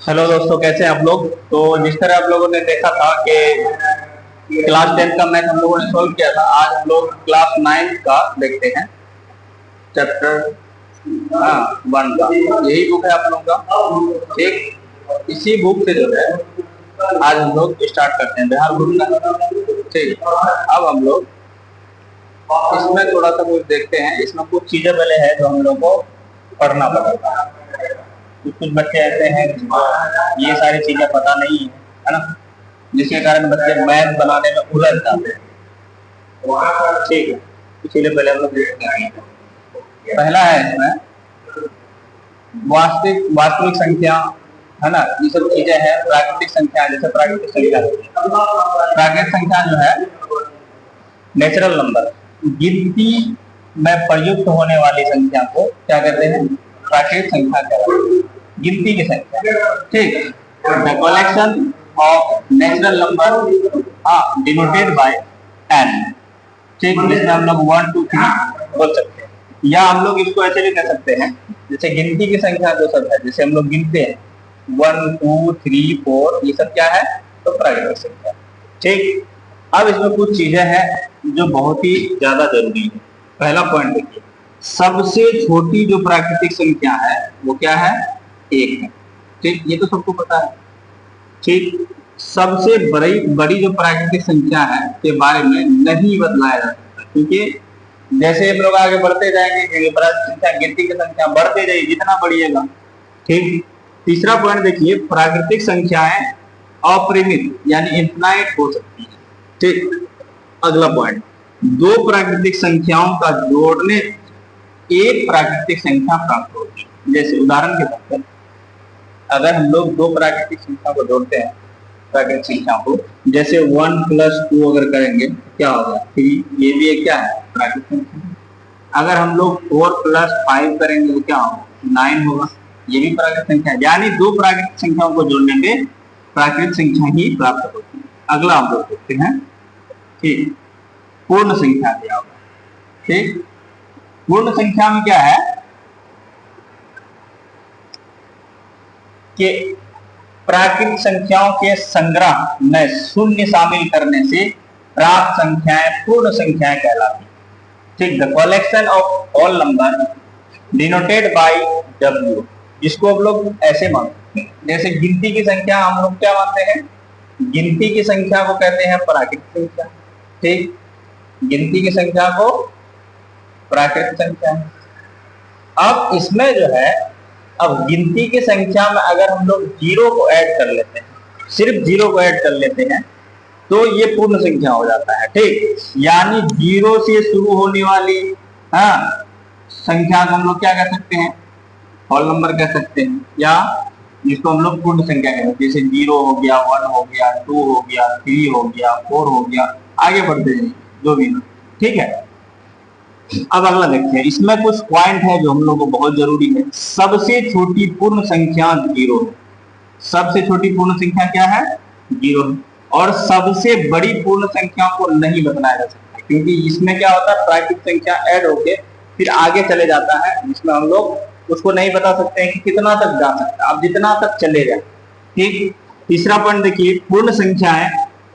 Hello दोस्तों, कैसे हैं आप लोग। तो जिस तरह आप लोगों ने देखा था कि क्लास 10 का मैथ हम लोगों ने सॉल्व किया था, आज हम लोग क्लास 9 का देखते हैं, चैप्टर 1 का। यही बुक है आप लोगों का, ठीक। इसी बुक से जो है आज हम लोग स्टार्ट करते हैं बिहार बुक का, ठीक। अब हम लोग इसमें थोड़ा सा कुछ देखते हैं। इसमें कुछ चीजें पहले है जो हम लोग को पढ़ना पड़ेगा। कुछ बच्चे ऐसे हैं जिनको ये सारी चीजें पता नहीं है ना, जिसके कारण बच्चे मैथ बनाने में उलझ जाते हैं, ठीक है। इसीलिए पहले हम लोग देखते हैं। पहला है इसमें वास्तविक वास्तविक संख्या, है ना। ये सब चीजें हैं प्राकृतिक संख्या। जैसे प्राकृतिक संख्या जो है नेचुरल नंबर, गिनती में प्रयुक्त होने वाली संख्या को क्या कहते हैं, प्राकृतिक संख्या कहते हैं। गिनती की संख्या, ठीक। The collection of natural number denoted by n, ठीक। जिसमें हम लोग 1 2 3 बोल सकते हैं, या हम लोग इसको ऐसे भी कह सकते हैं जैसे गिनती की संख्या जो सब है, जैसे हम लोग गिनते हैं 1 2 3 4, ये सब क्या है, तो प्राकृतिक संख्या, ठीक। अब इसमें कुछ चीजें हैं जो बहुत ही ज्यादा जरूरी है। पहला पॉइंट देखिए, सबसे छोटी जो प्राकृतिक संख्या है वो क्या है, 1 है, ठीक। ये तो सबको पता है, ठीक। सबसे बड़ी जो प्राकृतिक संख्या है के बारे में नहीं बतलाया जा सकता, क्योंकि जैसे हम लोग आगे बढ़ते जाएंगे प्राकृतिक संख्या, गिनती की संख्या बढ़ते जाएगी जितना बढ़िएगा, ठीक। तीसरा पॉइंट देखिए, प्राकृतिक संख्याएं अपरिमित यानी इनफाइनाइट हो सकती है, ठीक। अगला पॉइंट, दो प्राकृतिक संख्याओं का जोड़ने एक प्राकृतिक संख्या प्राप्त होती है। जैसे उदाहरण के तौर पर अगर हम लोग दो प्राकृतिक संख्या को जोड़ते हैं, प्राकृतिक संख्या को, जैसे 1 + 2 अगर करेंगे क्या होगा, 3, ये भी एक क्या है, प्राकृतिक संख्या। अगर हम लोग 4 + 5 करेंगे तो क्या होगा, 9 होगा, ये भी प्राकृतिक संख्या है। यानी दो प्राकृतिक संख्याओं को जोड़ने पे प्राकृतिक संख्या ही प्राप्त होती है। अगला हम लोग देखते हैं, ठीक, पूर्ण संख्या दिया होगा, ठीक। पूर्ण संख्या में क्या है कि प्राकृतिक संख्याओं के संग्रह में शून्य शामिल करने से प्राप्त संख्याएं पूर्ण संख्याएं कहलाती, ठीक। The collection of all number denoted by W, जिसको हम लोग ऐसे मानते हैं, जैसे गिनती की संख्या हम लोग क्या मानते हैं, गिनती की संख्या को कहते हैं प्राकृतिक संख्या, ठीक। गिनती की संख्या को प्राकृतिक संख्या। अब इसमें जो है, अब गिनती की संख्या में अगर हम लोग 0 को ऐड कर लेते हैं, सिर्फ 0 को ऐड कर लेते हैं, तो ये पूर्ण संख्या हो जाता है, ठीक। यानी 0 से शुरू होने वाली संख्या को हम लोग क्या कह सकते हैं, होल नंबर कह सकते हैं, या जिसको हम लोग पूर्ण संख्या कहते हैं। जैसे 0 हो गया, 1 हो गया, 2 हो गया, 3 हो गया, 4 हो गया, आगे बढ़ते जाइए जो भी, ठीक है। अब अगला देखते हैं, इसमें कुछ पॉइंट है जो हम लोग को बहुत जरूरी है। सबसे छोटी पूर्ण संख्या 0 है। सबसे छोटी पूर्ण संख्या क्या है, 0 है। और सबसे बड़ी पूर्ण संख्या को नहीं बताया जा सकता, क्योंकि इसमें क्या होता है, प्राकृतिक संख्या ऐड होके फिर आगे चले जाता है, जिसमें हम लोग उसको नहीं बता सकते हैं कि कितना तक जा सकता है, अब जितना तक चले जाए, ठीक। तीसरा पॉइंट देखिए, पूर्ण संख्याएं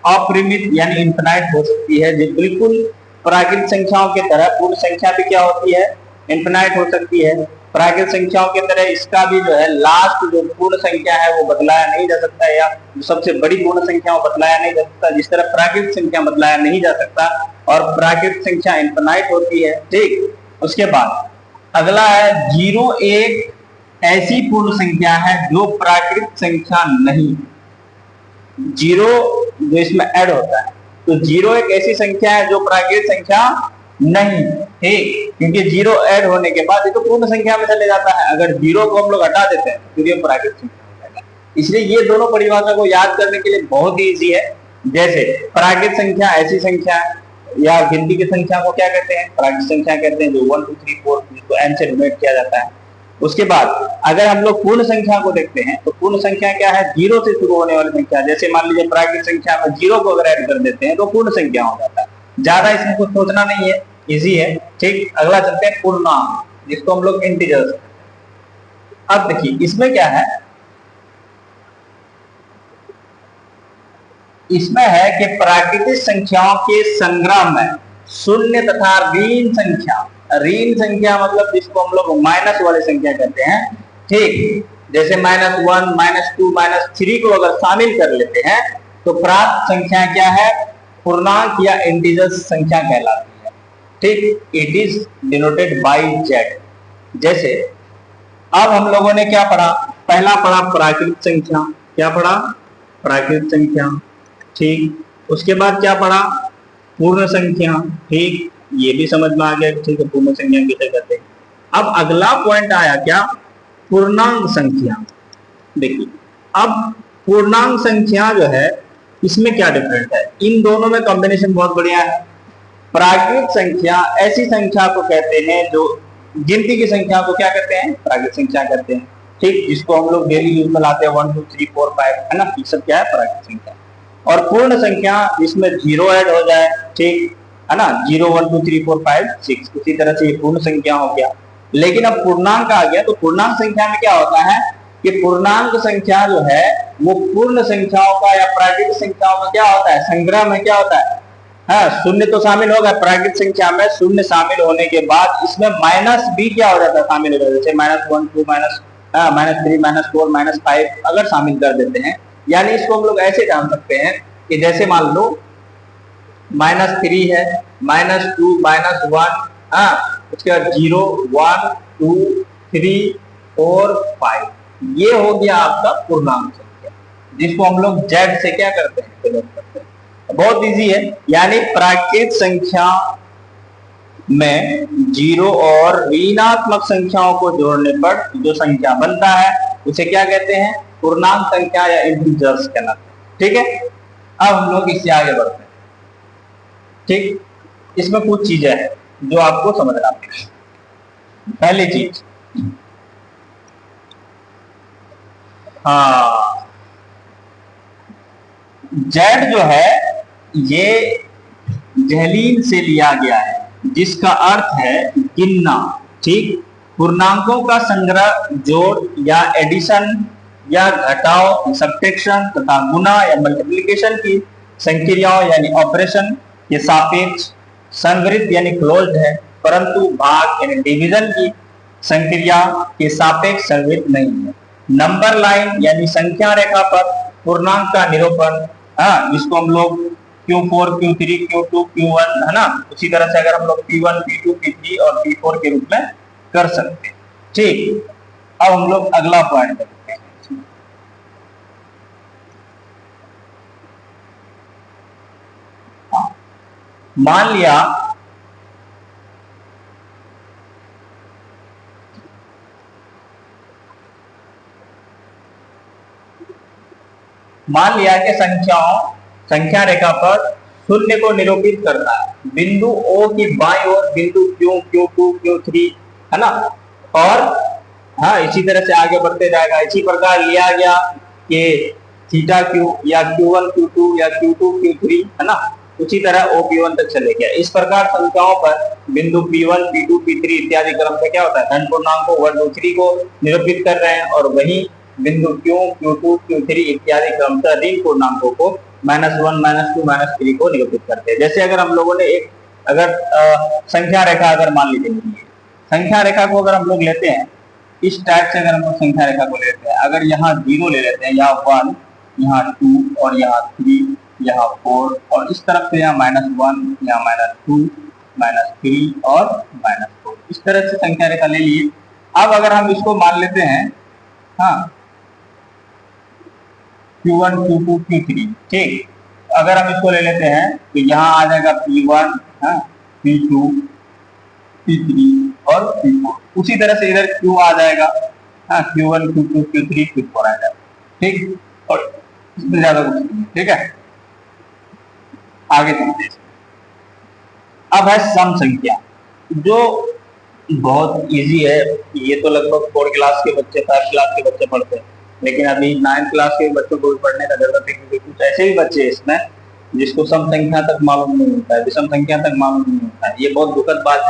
अपरिमित यानी इनफाइनाइट हो सकती है। जो बिल्कुल प्राकृतिक संख्याओं की तरह पूर्ण संख्या भी क्या होती है, इनफाइनाइट हो सकती है। प्राकृतिक संख्याओं की तरह इसका भी जो है लास्ट जो पूर्ण संख्या है वो बदलाया नहीं जा सकता, या जो सबसे बड़ी पूर्ण संख्या वो बदलाया नहीं जा सकता, जिस तरह प्राकृतिक संख्या बदलाया नहीं जा सकता, और प्राकृतिक संख्या इनफाइनाइट होती है, ठीक। उसके बाद अगला है 0 एक ऐसी पूर्ण संख्या है जो प्राकृतिक संख्या नहीं, 0 जो इसमें ऐड होता है, तो 0 एक ऐसी संख्या है जो प्राकृतिक संख्या नहीं, ठीक। क्योंकि 0 ऐड होने के बाद ये तो पूर्ण संख्या में चले जाता है, अगर 0 को हम लोग हटा देते हैं तो ये प्राकृतिक संख्या हो जाएगा। इसलिए ये दोनों परिभाषा को याद करने के लिए बहुत ही ईजी है। जैसे प्राकृतिक संख्या ऐसी संख्या है, या गिनती की संख्या को क्या कहते हैं, प्राकृतिक संख्या कहते हैं, जो 1 2 3 4 जिसको n से डिनोट किया जाता है। उसके बाद अगर हम लोग पूर्ण संख्या को देखते हैं, तो पूर्ण संख्या क्या है, 0 से शुरू होने वाली संख्या। जैसे मान लीजिए प्राकृतिक संख्या में 0 को अगर ऐड कर देते हैं तो पूर्ण संख्या हो जाता है। ज्यादा इसमें कुछ सोचना नहीं है, इजी है, ठीक। अगला चलते हैं पूर्णांक, जिसको हम लोग इंटीजर्स। अब देखिए इसमें क्या है, इसमें है कि प्राकृतिक संख्याओं के संग्रह में शून्य तथा ऋण संख्या मतलब जिसको हम लोग माइनस वाली संख्या कहते हैं, ठीक, जैसे -1, -2, -3 को अगर शामिल कर लेते हैं तो प्राप्त संख्या क्या है, पूर्णांक या इंटीजर्स संख्या कहलाती है, ठीक। It is denoted by Z. जैसे अब हम लोगों ने क्या पढ़ा, पहला पढ़ा प्राकृतिक संख्या, क्या पढ़ा, प्राकृतिक संख्या, ठीक। उसके बाद क्या पढ़ा, पूर्ण संख्या, ठीक, ये भी समझ में आ गया कि ठीक है पूर्ण संख्या किसे कहते हैं। अब अगला पॉइंट आया क्या, पूर्णांक संख्या। देखिए अब पूर्णांक संख्या जो है इसमें क्या डिफरेंस है, इन दोनों में कॉम्बिनेशन बहुत बढ़िया है। प्राकृतिक संख्या ऐसी संख्या को कहते हैं जो गिनती की संख्या को क्या कहते हैं, प्राकृतिक संख्या कहते हैं, ठीक, जिसको हम लोग डेली यूज में लाते हैं 1 2 3 4 5, है ना, ये सब क्या है, प्राकृतिक संख्या। और पूर्ण संख्या जिसमें 0 ऐड हो जाए, ठीक है ना, 0 1 2 3 4 5 6, उसी तरह से ये पूर्ण संख्या हो गया। लेकिन अब पूर्णांक आ गया, तो पूर्णांक संख्या में क्या होता है कि पूर्णांक संख्या जो है वो पूर्ण संख्याओं का या प्राकृतिक संख्याओं का क्या होता है, संग्रह में क्या होता है, हाँ, शून्य तो शामिल होगा प्राकृतिक संख्या में, शून्य शामिल होने के बाद इसमें माइनस भी क्या हो जाता है, शामिल हो जाता है, जैसे -1 2 -3 -4 -5 अगर शामिल कर देते हैं। यानी इसको हम लोग ऐसे जान सकते हैं कि जैसे मान लो -3 है, -2 -1, उसके बाद 0 1 2 3 4 5, ये हो गया आपका पूर्णांक संख्या, जिसको हम लोग जेड से क्या करते हैं, डिनोट करते हैं। बहुत इजी है, यानी प्राकृतिक संख्या में 0 और ऋणात्मक संख्याओं को जोड़ने पर जो संख्या बनता है उसे क्या कहते हैं, पूर्णांक संख्या या इंटीजर्स कहलाते हैं, ठीक है। अब हम लोग इससे आगे बढ़ते हैं, ठीक। इसमें कुछ चीजें हैं जो आपको समझना है। पहली चीज, हाँ, जेड जो है ये जहलील से लिया गया है, जिसका अर्थ है गिनना, ठीक। पूर्णांकों का संग्रह, जोड़ या एडिशन या घटाव, सब्ट्रैक्शन तथा गुना या मल्टीप्लिकेशन की संक्रियाओं यानी ऑपरेशन के सापेक्ष संग्रहित यानी क्लोज्ड है, परंतु भाग यानी डिवीजन की संक्रिया के सापेक्ष संग्रहित नहीं है। नंबर लाइन यानी संख्या रेखा पर पूर्णांक का निरूपण, जिसको हम लोग Q4 Q3 Q2 Q1, है ना, उसी तरह से अगर हम लोग P1 P2 P3 और P4 के रूप में कर सकते हैं, ठीक। अब हम लोग अगला पॉइंट देखते हैं। मान लिया कि संख्या रेखा पर शून्य को निरूपित करता है, बिंदु O की बाईं ओर बिंदु Q Q2 Q3, है ना, और हाँ इसी तरह से आगे बढ़ते जाएगा। इसी प्रकार लिया गया कि थीटा Q या Q1 Q2 या Q2 Q3, है ना, उसी तरह OP1 तक चले गया। इस प्रकार संख्याओं पर बिंदु P1 P2 P3 इत्यादि क्रम से क्या होता है, धन पूर्णांकों 1 2 3 को निरूपित कर रहे हैं, और वही बिंदु Q Q2 Q3 इत्यादि क्रम से ऋण पूर्णांकों को -1 -2 -3 को निरूपित करते हैं। जैसे अगर हम लोगों ने एक संख्या रेखा अगर मान लीजिए, संख्या रेखा को अगर हम लोग लेते हैं इस टाइप से, अगर हम लोग संख्या रेखा को लेते हैं, अगर यहाँ 0 ले लेते हैं, यहाँ 1, यहाँ 2 और यहाँ 3, यहाँ 4, और इस तरफ से यहाँ -1, यहाँ -2, -3 और -4, इस तरह से संख्या रेखा ले लिए। अब अगर हम इसको मान लेते हैं, हाँ, Q1 Q2 Q3, ठीक, अगर हम इसको ले लेते हैं तो यहाँ आ जाएगा P1, P2 P3 और P4, उसी तरह से इधर Q आ जाएगा, Q1 Q2 Q3 Q4 आ जाएगा, ठीक, और इसमें ज्यादा कुछ नहीं, ठीक है। आगे चलते हैं। अब है सम संख्या, जो बहुत इजी है, ये तो लगभग 4 क्लास के बच्चे 5 क्लास के बच्चे पढ़ते हैं, लेकिन अभी 9 क्लास के बच्चों को भी पढ़ने का जरूरत है, क्योंकि कुछ ऐसे भी बच्चे इसमें जिसको सम संख्या तक मालूम नहीं होता है, विषम संख्या तक मालूम नहीं होता है। ये बहुत दुखद बात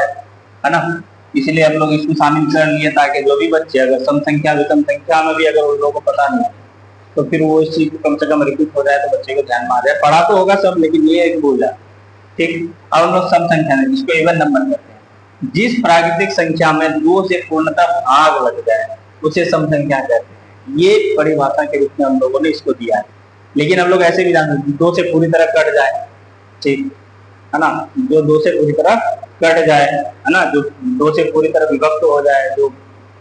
है ना। इसलिए हम लोग इसको शामिल कर लिए ताकि जो भी बच्चे अगर सम संख्या विषम संख्या में भी अगर उन लोगों को पता नहीं है तो फिर वो इस चीज को कम से कम रिपीट हो जाए तो बच्चे को ध्यान में आ जाए। पढ़ा तो होगा सब, लेकिन ये एक भूल जाए। ठीक, अब हम लोग सम संख्या में जिसको इवन नंबर कहते हैं, जिस प्राकृतिक संख्या में 2 से पूर्णतः भाग लग जाए उसे सम संख्या कहते हैं। ये परिभाषा के रूप में हम लोगों ने इसको दिया है। लेकिन हम लोग ऐसे भी जानते हैं 2 से पूरी तरह कट जाए, ठीक है ना, जो 2 से पूरी तरह कट जाए, है ना, जो 2 से पूरी तरह विभक्त हो जाए, जो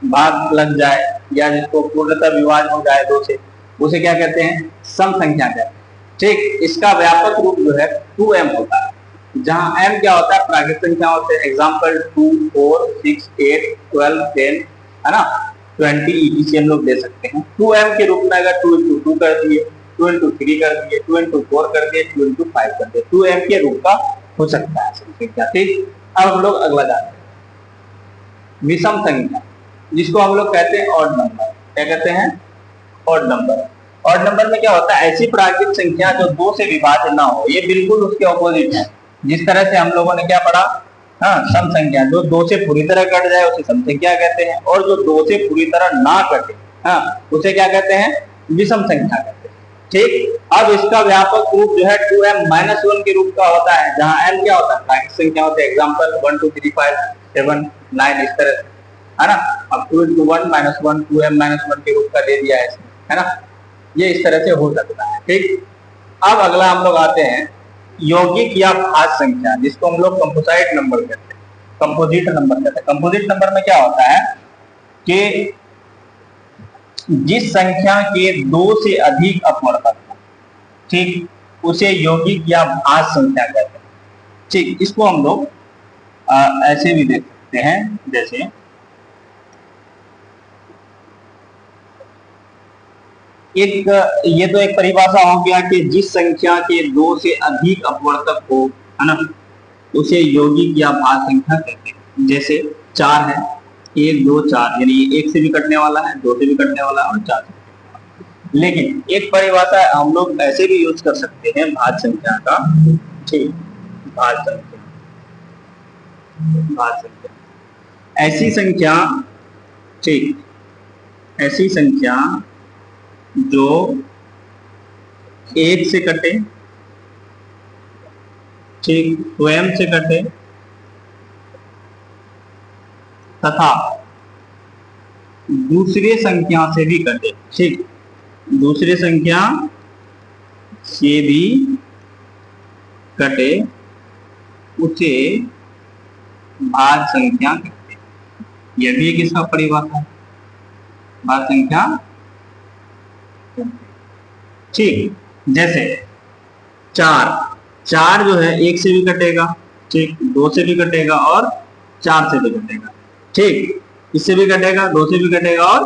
भाग लग जाए या जिसको पूर्णतः विभाजन हो जाए 2 से, उसे क्या कहते हैं? सम संख्या कहते हैं। ठीक, इसका व्यापक रूप जो है 2m होता है, जहां m क्या होता है? प्राकृतिक संख्या होते हैं। एग्जाम्पल 2, 4, 6, 8, 12, 10, है ना, 20 etc हम लोग दे सकते हैं। 2m के रूप में अगर 2 into 2 कर दिए, 2 into 3 कर दिए, 2 into 4 कर दिए, 2 into 5 कर दिए, 2m के रूप का हो सकता है सम संख्या। ठीक, अब हम लोग अगला जानते हैं विषम संख्या, जिसको हम लोग कहते हैं ऑड नंबर। क्या कहते हैं? Odd number. ऑड नंबर में क्या होता है? ऐसी प्राकृतिक संख्या जो 2 से विभाज्य ना हो। ये बिल्कुल उसके ऑपोजिट है। जिस तरह से हम लोगों ने क्या पढ़ा, हाँ, सम संख्या जो 2 से पूरी तरह कट जाए उसे सम संख्या कहते हैं, और जो 2 से पूरी तरह ना कटे, हाँ, उसे क्या कहते हैं? विषम संख्या कहते हैं। ठीक, अब इसका व्यापक रूप जो है 2m-1 के रूप का होता है, जहां m क्या होता है? प्राकृतिक संख्या होते हैं। एग्जाम्पल 1, 2, 3, 5, 7, 9 इस तरह से, है ना। अब 2 into 1 - 1 2m-1 के रूप का दे दिया है इसमें, है ना। ये इस तरह से हो सकता है। ठीक, अब अगला हम लोग आते हैं यौगिक या भाज्य संख्या, जिसको हम लोग कंपोजिट नंबर कहते हैं। कंपोजिट नंबर कहते हैं। कंपोजिट नंबर में क्या होता है कि जिस संख्या के 2 से अधिक अपवर्तक हो, ठीक, उसे यौगिक या भाज्य संख्या कहते हैं। ठीक, इसको हम लोग ऐसे भी देख सकते हैं, जैसे एक, ये तो एक परिभाषा हो गया कि जिस संख्या के 2 से अधिक अपवर्तक हो, है ना, उसे यौगिक या भाज्य संख्या कहते हैं। जैसे 4 है, 1, 2, 4, यानी 1 से भी कटने वाला है, 2 से भी कटने वाला है और 4 से भी कटने वाला है। लेकिन एक परिभाषा हम लोग ऐसे भी यूज कर सकते हैं भाज्य संख्या का। ठीक, भाज्य संख्या, भाज्य संख्या ऐसी संख्या, ठीक, ऐसी संख्या जो 1 से कटे, ठीक, स्वयं से कटे तथा दूसरे संख्या से भी कटे। ठीक, दूसरे संख्या से भी कटे उसे भाज्य संख्या कहते हैं। यह भी एक इसका परिभाषा है, भाज्य संख्या। ठीक, जैसे 4 जो है 1 से भी कटेगा, ठीक, 2 से भी कटेगा और 4 से भी कटेगा। ठीक, इससे भी कटेगा, 2 से भी कटेगा और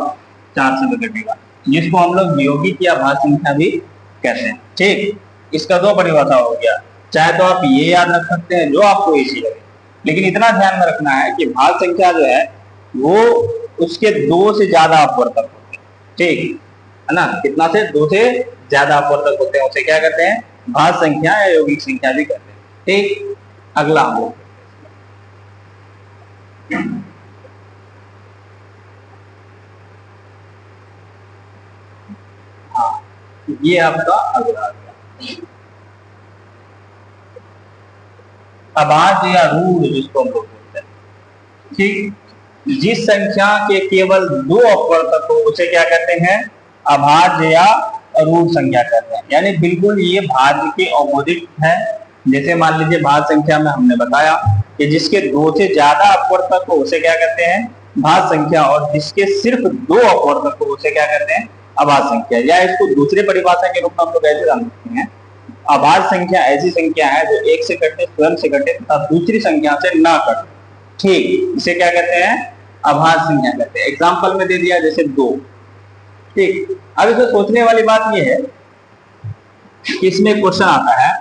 4 से भी कटेगा, जिसको हम लोग यौगिक या भाज्य संख्या भी कहते हैं। ठीक, इसका 2 परिभाषा हो गया। चाहे तो आप ये याद रख सकते हैं जो आपको इजी लगे, लेकिन इतना ध्यान में रखना है कि भाज्य संख्या जो है वो उसके 2 से ज्यादा अपवर्तक होते हैं। ठीक है ना, कितना से? 2 से ज्यादा अपवर्तक होते हैं, उसे क्या कहते हैं? भाज्य संख्या या यौगिक संख्या भी कहते हैं। ठीक, अगला हम लोग ये आपका अगला आ गया अभाज्य या रूढ़, जिसको हम लोग बोलते हैं। ठीक, जिस संख्या के केवल 2 अपवर्तक हो उसे क्या कहते हैं? अभाज्य या रूढ़ संख्या कहते हैं। यानी बिल्कुल ये भाज्य के ऑपोजिट है। जैसे मान लीजिए भाज्य संख्या में हमने बताया कि जिसके 2 से ज्यादा अपवर्तक हो उसे क्या कहते हैं? भाज्य संख्या, और जिसके सिर्फ 2 अपवर्तक हो उसे क्या कहते हैं? अभाज्य संख्या। या इसको दूसरे परिभाषा के रूप में हम लोग ऐसे जान सकते हैं, अभाज्य संख्या ऐसी संख्या है जो 1 से कटे, स्वयं से कटे तथा दूसरी संख्या से ना कटे। ठीक, इसे क्या कहते हैं? अभाज्य संख्या कहते हैं। एग्जाम्पल में दे दिया जैसे 2। ठीक, अब इसमें सोचने वाली बात यह है कि इसमें क्वेश्चन आता है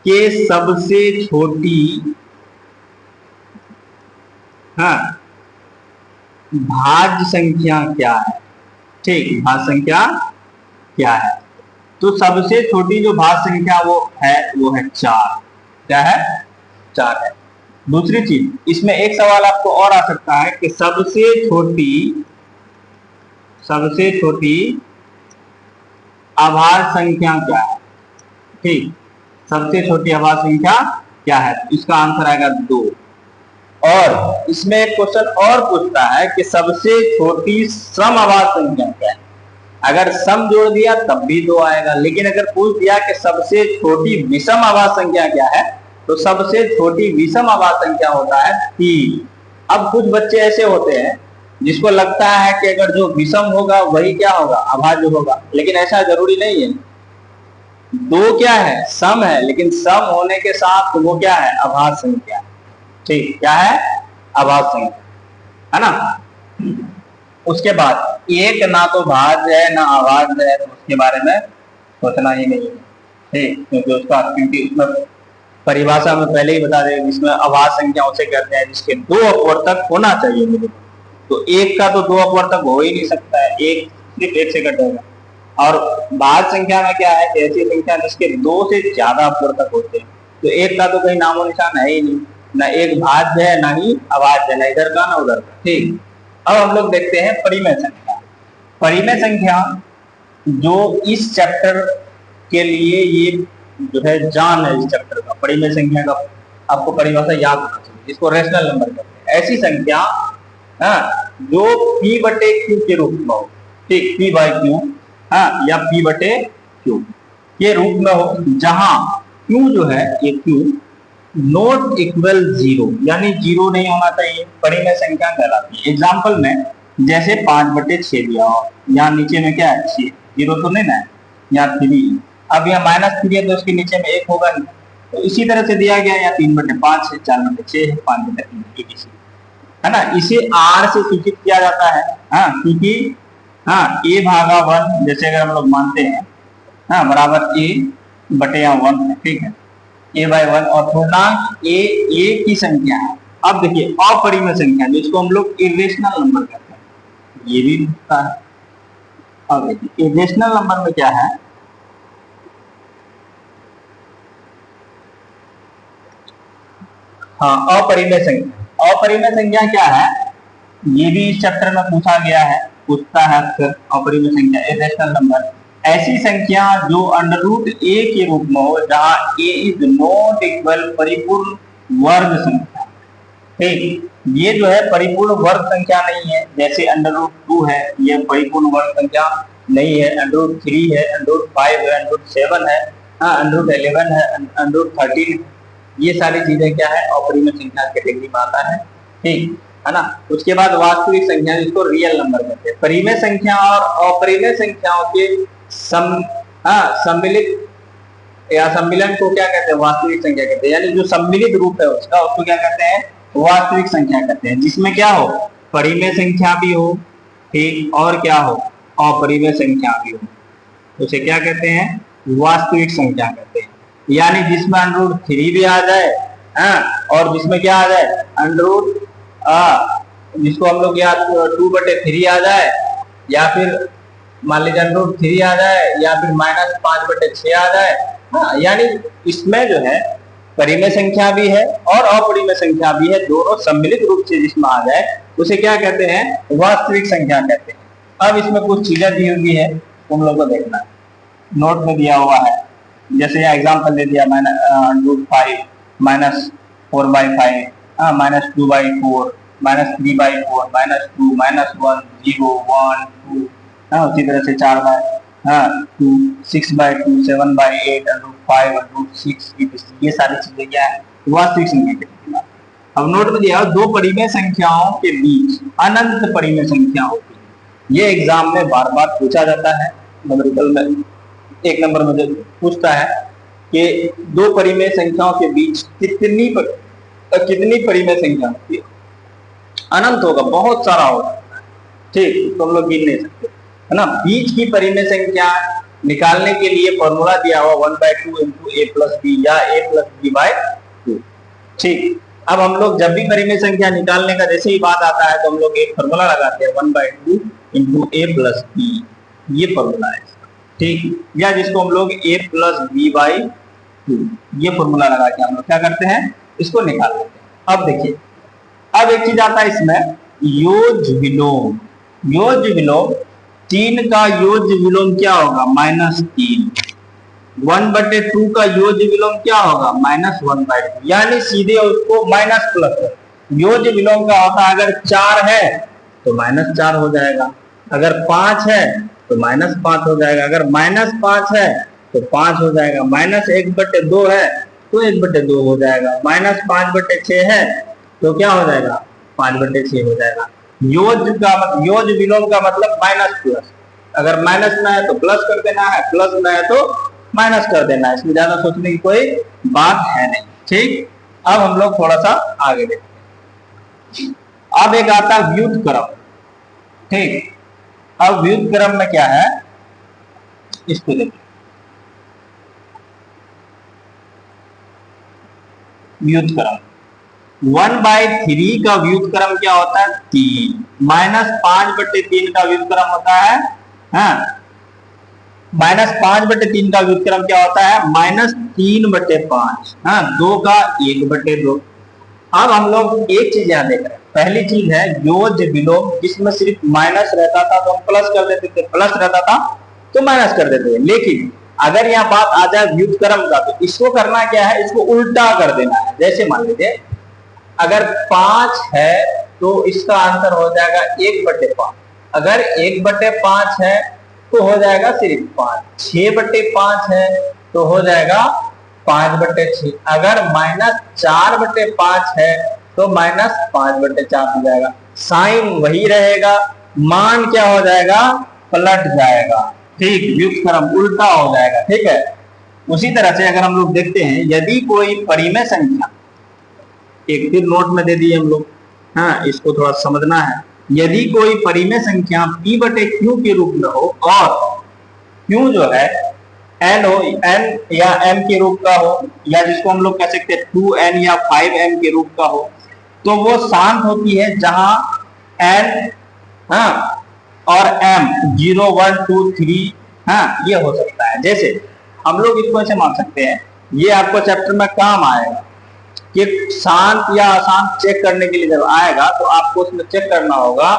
कि सबसे छोटी, हाँ, भाज्य संख्या क्या है? ठीक, भाज्य संख्या क्या है? तो सबसे छोटी जो भाज्य संख्या वो है 4। क्या है? 4 है। दूसरी चीज इसमें एक सवाल आपको और आ सकता है कि सबसे छोटी आभाज्य संख्या क्या है। ठीक, सबसे छोटी आभाज्य संख्या क्या है, इसका आंसर आएगा 2। और इसमें एक क्वेश्चन और पूछता है कि सबसे छोटी सम आभाज्य संख्या क्या है। अगर सम जोड़ दिया तब भी 2 आएगा, लेकिन अगर पूछ दिया कि सबसे छोटी विषम आभाज्य संख्या क्या है, तो सबसे छोटी विषम आभाज्य संख्या होता है 3। अब कुछ बच्चे ऐसे होते हैं जिसको लगता है कि अगर जो विषम होगा वही क्या होगा, अभाज्य होगा, लेकिन ऐसा जरूरी नहीं है। 2 क्या है, सम है, लेकिन सम होने के साथ वो क्या है, अभाज्य संख्या। ठीक, क्या है, अभाज्य संख्या, है ना। उसके बाद एक ना तो भाज्य है ना अभाज्य है, तो उसके बारे में सोचना ही नहीं है। ठीक, क्योंकि उसमें परिभाषा में पहले ही बता दें, जिसमें अभाज्य संख्या उसे कहते हैं जिसके 2 अपवर्तक होना चाहिए मिनिमम। तो एक का तो 2 अपवर्तक हो ही नहीं सकता है, एक सिर्फ 1 से कटेगा। और भाज्य संख्या में क्या है, ऐसी संख्या जिसके 2 से ज्यादा अपवर्तक होते हैं, तो एक का तो कहीं नामो निशान है ही नहीं, ना एक भाज्य है ना ही अभाज्य, ना इधर का ना उधर का। ठीक, अब हम लोग देखते हैं परिमेय संख्या। परिमेय संख्या जो इस चैप्टर के लिए ये जो है जान है इस चैप्टर का, परिमेय संख्या का आपको परिभाषा याद होना चाहिए, जिसको रेशनल नंबर कहते हैं। ऐसी संख्या जो p/q के रूप में हो। ठीक, p/q या p/q के रूप में हो, जहां q जो है ये q नॉट इक्वल 0, यानी 0 नहीं होना चाहिए, परिमेय संख्या कहलाती है। एग्जाम्पल में जैसे 5/6 दिया हो, यहाँ नीचे में क्या है 6, 0 तो नहीं ना है, यहाँ 3। अब यहाँ -3 है तो उसके नीचे में 1 होगा नहीं, तो इसी तरह से दिया गया, यहाँ 3/5 है, 4/6 है, 5/3 है ना। इसे r से सूचित किया जाता है, क्योंकि a/1 जैसे अगर हम लोग मानते हैं बराबर a/1 है। ठीक है, a/1 और पूर्णांक a की संख्या है। अब देखिए अपरिमेय संख्या जिसको हम लोग इरेशनल नंबर कहते हैं, ये भी होता है। अब देखिए इरेशनल नंबर में क्या है, अपरिमेय संख्या। अपरिमेय संख्या क्या है, ये भी इस चैप्टर में पूछा गया है, पूछता है अक्सर अपरिमेय संख्या, इरेशनल नंबर। ऐसी संख्या जो √a के रूप में हो, जहां a इज नॉट इक्वल परिपूर्ण वर्ग संख्या। ठीक, ये जो है परिपूर्ण वर्ग संख्या नहीं है, जैसे √2 है, ये परिपूर्ण वर्ग संख्या नहीं है, √3 है, √5 है, √7 है, √11 है, √13, ये सारी चीजें क्या है, अपरिमेय संख्या कैटेगरी में आता है। ठीक है ना। उसके बाद वास्तविक संख्या जिसको रियल नंबर कहते हैं। परिमेय संख्या और अपरिमेय संख्याओं के सम्मिलित या सम्मिलन को क्या कहते हैं, वास्तविक संख्या कहते हैं। यानी जो सम्मिलित रूप है उसका, उसको क्या कहते हैं, वास्तविक संख्या कहते हैं, जिसमें क्या हो, परिमेय संख्या भी हो, ठीक, और क्या हो, अपरिमेय संख्या भी हो, उसे क्या कहते हैं, वास्तविक संख्या कहते हैं। यानी जिसमें √3 भी आ जाए, और जिसमें क्या आ जाए, जिसको हम लोग या 2/3 आ जाए, या फिर मान लीजिए √3 आ जाए, या फिर -5/6 आ जाए। यानी इसमें जो है परिमेय संख्या भी है और अपरिमेय संख्या भी है, दोनों सम्मिलित रूप से जिसमें आ जाए उसे क्या कहते हैं, वास्तविक संख्या कहते हैं। अब इसमें कुछ चीजें दी हुई है, तुम लोग को देखना है, नोट में दिया हुआ है। जैसे यहाँ एग्जाम्पल दे दिया, √5 -4/5, -2/4, -3/4, -2, -1, 0, 1, 2, उसी तरह से 4/2, 6/2, 7/8, √5, √6, ये सारी चीजें क्या है, वास्तविक संख्या के। अब नोट में दिया, दो परिमेय संख्याओं के बीच अनंत परिमेय संख्या होती है। ये एग्जाम में बार बार पूछा जाता है, न्यूमेरिकल में 1 नंबर में पूछता है कि दो परिमेय संख्याओं के बीच कितनी परिमेय संख्या होती है। अनंत होगा, बहुत सारा होगा, ठीक, तो हम लोग गिन नहीं सकते, है ना। बीच की परिमेय संख्या निकालने के लिए फॉर्मूला दिया हुआ 1/2 इंटू a प्लस बी या a प्लस b/2। ठीक, अब हम लोग जब भी परिमेय संख्या निकालने का जैसे ही बात आता है तो हम लोग एक फॉर्मूला लगाते हैं 1/2 इंटू a प्लस b, ये फॉर्मूला है, ठीक, या जिसको हम लोग a प्लस b/2, ये फॉर्मूला लगा के हम लोग क्या करते हैं, इसको निकाल लेते हैं। अब देखिए, अब एक चीज आता है इसमें, योज विलोम। योज विलोम, 3 का योज विलोम क्या होगा? -3। 1/2 का योज विलोम क्या होगा? -1/2, यानी सीधे उसको माइनस प्लस। योज विलोम का होता है, अगर 4 है तो -4 हो जाएगा, अगर 5 है तो -5 हो जाएगा, अगर -5 है तो 5 हो जाएगा, -1/2 है तो 1/2 हो जाएगा, -5/6 है तो क्या हो जाएगा? 5/6 हो जाएगा। योज विलोम का मतलब माइनस प्लस, अगर माइनस में है तो प्लस कर देना है, प्लस में है तो माइनस कर देना है, इसमें ज्यादा सोचने की कोई बात है नहीं। ठीक, अब हम लोग थोड़ा सा आगे देखते हैं। अब एक आता है व्युत्क्रम। ठीक, अब व्युत्क्रम में क्या है, इसको देखिए। व्युत्क्रम 1/3 का व्युत्क्रम क्या होता है? 3। -5/3 का व्युत्क्रम होता है, हाँ, -5/3 का व्युत्क्रम क्या होता है? -3/5, हाँ, 2 का 1/2। अब हम लोग एक चीज यहाँ देख रहे हैं, पहली चीज है योज विलोम, जिसमें सिर्फ माइनस रहता था तो हम प्लस कर देते थे, प्लस रहता था तो माइनस कर देते थे। लेकिन अगर यहाँ बात आ जाए व्युत्क्रम का, तो इसको करना क्या है? इसको उल्टा कर देना है। जैसे मान लीजिए अगर 5 है तो इसका आंसर हो जाएगा 1/5, अगर 1/5 है तो हो जाएगा सिर्फ 5, 6/5 है तो हो जाएगा 5/6, अगर -4/5 है तो -5/4 हो जाएगा। साइन वही रहेगा, मान क्या हो जाएगा? पलट जाएगा। ठीक, व्युत्क्रम उल्टा हो जाएगा। ठीक है, उसी तरह से अगर हम लोग देखते हैं, यदि कोई परिमेय संख्या, एक फिर नोट में दे दिए हम लोग, हाँ, इसको थोड़ा समझना है। यदि कोई परिमेय संख्या p/q के रूप में हो और q जो है n हो, n या m के रूप का हो, या जिसको हम लोग कह सकते हैं 2n या 5m के रूप का हो, तो वो शांत होती है जहां n, हाँ, और m 0 1 2 3, हाँ, ये हो सकता है। जैसे हम लोग इसको ऐसे मान सकते हैं, ये आपको चैप्टर में काम आएगा कि शांत या अशांत चेक करने के लिए जब आएगा तो आपको उसमें चेक करना होगा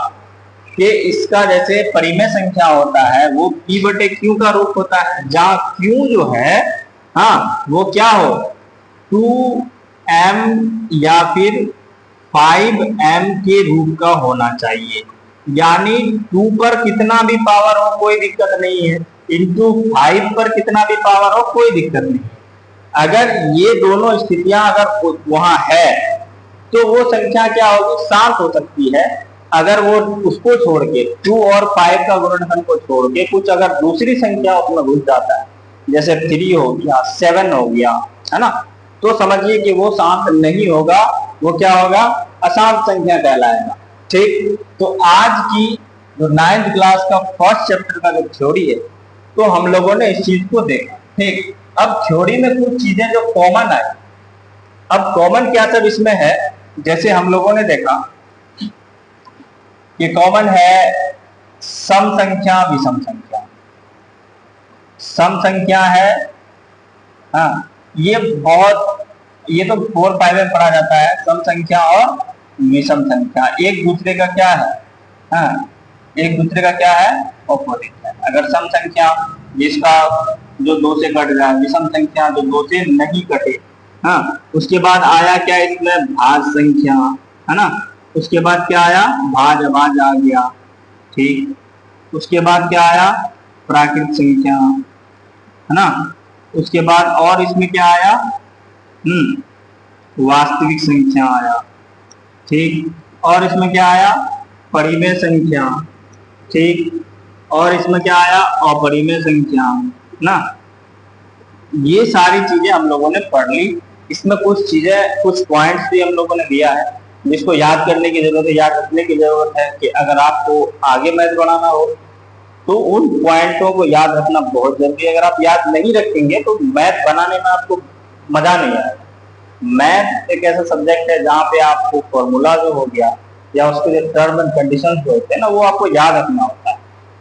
कि इसका जैसे परिमेय संख्या होता है वो p/q का रूप होता है, जहां q जो है, हाँ, वो क्या हो? 2m या फिर 5m के रूप का होना चाहिए, यानी 2 पर कितना भी पावर हो कोई दिक्कत नहीं है, इंटू 5 पर कितना भी पावर हो कोई दिक्कत नहीं है। अगर ये दोनों स्थितियां अगर वहां है तो वो संख्या क्या होगी? शांत हो सकती है। अगर वो उसको छोड़ के 2 और 5 का गुणनफल को छोड़ के कुछ अगर दूसरी संख्या उसमें घुस जाता है, जैसे 3 हो गया, 7 हो गया, है ना, तो समझिए कि वो शांत नहीं होगा, वो क्या होगा? अशांत संख्या कहलाएगा। ठीक, तो आज की जो 9th क्लास का फर्स्ट चैप्टर का जो थ्योरी है, तो हम लोगों ने इस चीज को देखा। ठीक, अब थ्योरी में कुछ चीजें जो कॉमन आई, अब कॉमन क्या सब इसमें है, जैसे हम लोगों ने देखा कि कॉमन है सम संख्या, विषम संख्या। सम संख्या है, हाँ, ये तो 4 5 में पढ़ा जाता है। सम संख्या और विषम संख्या एक दूसरे का क्या है? हाँ, एक दूसरे का क्या है? ऑपोजिट है। अगर सम संख्या जिसका जो 2 से कट जाए, विषम संख्या जो 2 से नहीं कटे, हाँ, उसके बाद आया क्या इसमें? भाज संख्या, है ना, उसके बाद क्या आया? भाज अभाज आ गया। ठीक, उसके बाद क्या आया? प्राकृत संख्या, है ना, उसके बाद और इसमें क्या आया? वास्तविक संख्या आया। ठीक, और इसमें क्या आया? परिमेय संख्या। ठीक, और इसमें क्या आया? अपरिमेय संख्या, ना। ये सारी चीजें हम लोगों ने पढ़ ली। इसमें कुछ चीजें, कुछ पॉइंट्स भी हम लोगों ने दिया है जिसको याद करने की जरूरत है, याद रखने की जरूरत है कि अगर आपको आगे मैथ बढ़ाना हो तो उन पॉइंटों को याद रखना बहुत जरूरी है। अगर आप याद नहीं रखेंगे तो मैथ बनाने में आपको मजा नहीं आएगा। मैथ एक ऐसा सब्जेक्ट है जहाँ पे आपको फॉर्मूला जो हो गया या उसके जो टर्म एंड कंडीशन जो होते हैं ना, वो आपको याद रखना होता है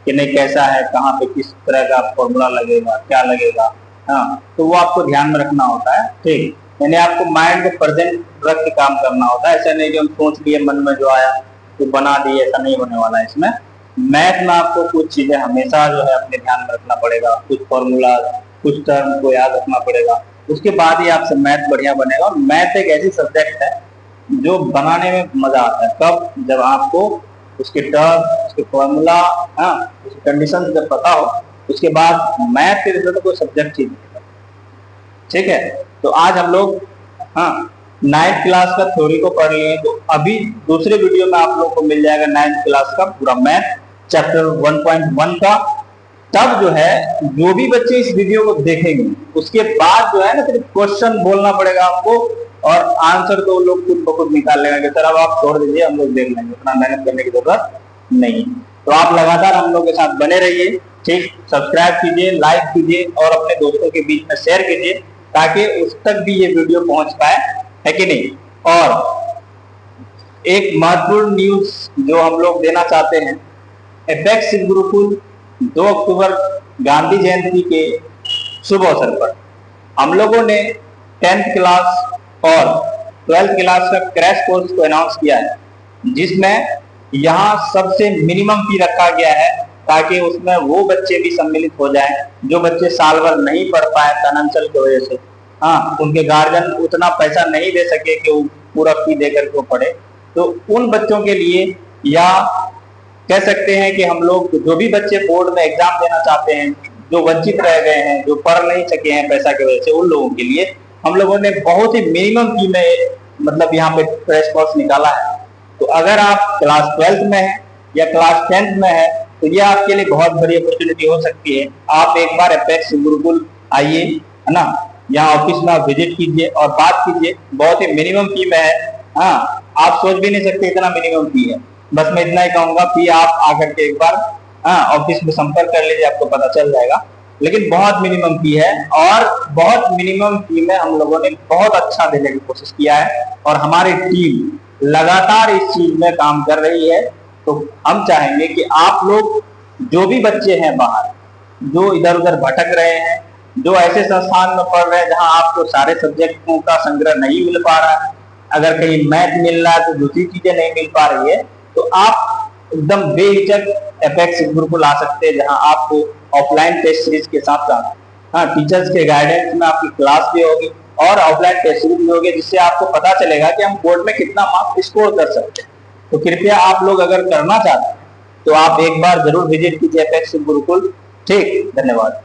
कि नहीं कैसा है, कहाँ पे किस तरह का फॉर्मूला लगेगा, क्या लगेगा, हाँ, तो वो आपको ध्यान में रखना होता है। ठीक, यानी आपको माइंड को प्रेजेंट रख के काम करना होता है। ऐसा नहीं कि हम सोच लिए मन में जो आया तो बना दिए, ऐसा नहीं होने वाला है। इसमें मैथ में आपको कुछ चीजें हमेशा जो है अपने ध्यान में रखना पड़ेगा, कुछ फॉर्मूला, कुछ टर्म को याद रखना पड़ेगा, उसके बाद ही आपसे मैथ बढ़िया बनेगा। और मैथ एक ऐसी सब्जेक्ट है जो बनाने में मजा आता है। कब? जब आपको उसके टर्म, उसके फॉर्मूला, हाँ, उसकी कंडीशन जब पता हो, उसके बाद मैथ के रिजल्ट कोई सब्जेक्ट ही नहीं। ठीक है, तो आज हम लोग हाँ 9th क्लास का थ्योरी को पढ़ लिए। तो अभी दूसरे वीडियो में आप लोग को मिल जाएगा 9th क्लास का पूरा मैथ चैप्टर 1.1 का। तब जो है जो भी बच्चे इस वीडियो को देखेंगे उसके बाद जो है ना सिर्फ क्वेश्चन बोलना पड़ेगा आपको, और आंसर तो लोग खुद ब खुद निकाल लेंगे कि सर अब आप छोड़ दीजिए, हम लोग देख लेंगे, उतना मेहनत करने की जरूरत नहीं। तो आप लगातार हम लोग के साथ बने रहिए। ठीक, सब्सक्राइब कीजिए, लाइक कीजिए और अपने दोस्तों के बीच में शेयर कीजिए ताकि उस तक भी ये वीडियो पहुंच पाए, है कि नहीं। और एक महत्वपूर्ण न्यूज जो हम लोग देना चाहते हैं, एपेक्स गुरुकुल 2 अक्टूबर गांधी जयंती के शुभ अवसर पर हम लोगों ने 10th क्लास और 12th क्लास का क्रैश कोर्स को अनाउंस किया है, जिसमें यहाँ सबसे मिनिमम फी रखा गया है ताकि उसमें वो बच्चे भी सम्मिलित हो जाएं जो बच्चे साल भर नहीं पढ़ पाए फाइनेंशियल की वजह से। हाँ, उनके गार्जियन उतना पैसा नहीं दे सके कि वो पूरा फी देकर के पढ़े। तो उन बच्चों के लिए, या कह सकते हैं कि हम लोग जो भी बच्चे बोर्ड में एग्जाम देना चाहते हैं, जो वंचित रह गए हैं, जो पढ़ नहीं सके हैं पैसा की वजह से, उन लोगों के लिए हम लोगों ने बहुत ही मिनिमम फी में मतलब यहाँ पे क्रैश कोर्स निकाला है। तो अगर आप क्लास 12th में है या क्लास 10th में है तो ये आपके लिए बहुत बड़ी अपॉर्चुनिटी हो सकती है। आप एक बार एपेक्स गुरुकुल आइए, है ना, यहाँ ऑफिस में आप विजिट कीजिए और बात कीजिए। बहुत ही मिनिमम फी में है। हाँ, आप सोच भी नहीं सकते इतना मिनिमम फी है। बस मैं इतना ही कहूंगा कि आप आकर के एक बार ऑफिस में संपर्क कर लीजिए, आपको पता चल जाएगा। लेकिन बहुत मिनिमम फी है और बहुत मिनिमम फी में हम लोगों ने बहुत अच्छा देने की कोशिश किया है और हमारी टीम लगातार इस चीज में काम कर रही है। तो हम चाहेंगे कि आप लोग जो भी बच्चे हैं बाहर, जो इधर उधर भटक रहे हैं, जो ऐसे संस्थान में पढ़ रहे हैं जहां आपको सारे सब्जेक्टों का संग्रह नहीं मिल पा रहा है, अगर कहीं मैथ मिल रहा है तो दूसरी चीजें नहीं मिल पा रही है, तो आप एकदम बेहिचक एपेक्स गुरुकुल आ सकते हैं, जहां आपको ऑफलाइन टेस्ट सीरीज के साथ साथ टीचर्स के गाइडेंस में आपकी क्लास भी होगी और ऑफलाइन टेस्ट सीरीज भी होगी, जिससे आपको पता चलेगा कि हम बोर्ड में कितना मार्क्स स्कोर कर सकते हैं। तो कृपया आप लोग अगर करना चाहते हैं तो आप एक बार जरूर विजिट कीजिए एपेक्स गुरुकुल। ठीक, धन्यवाद।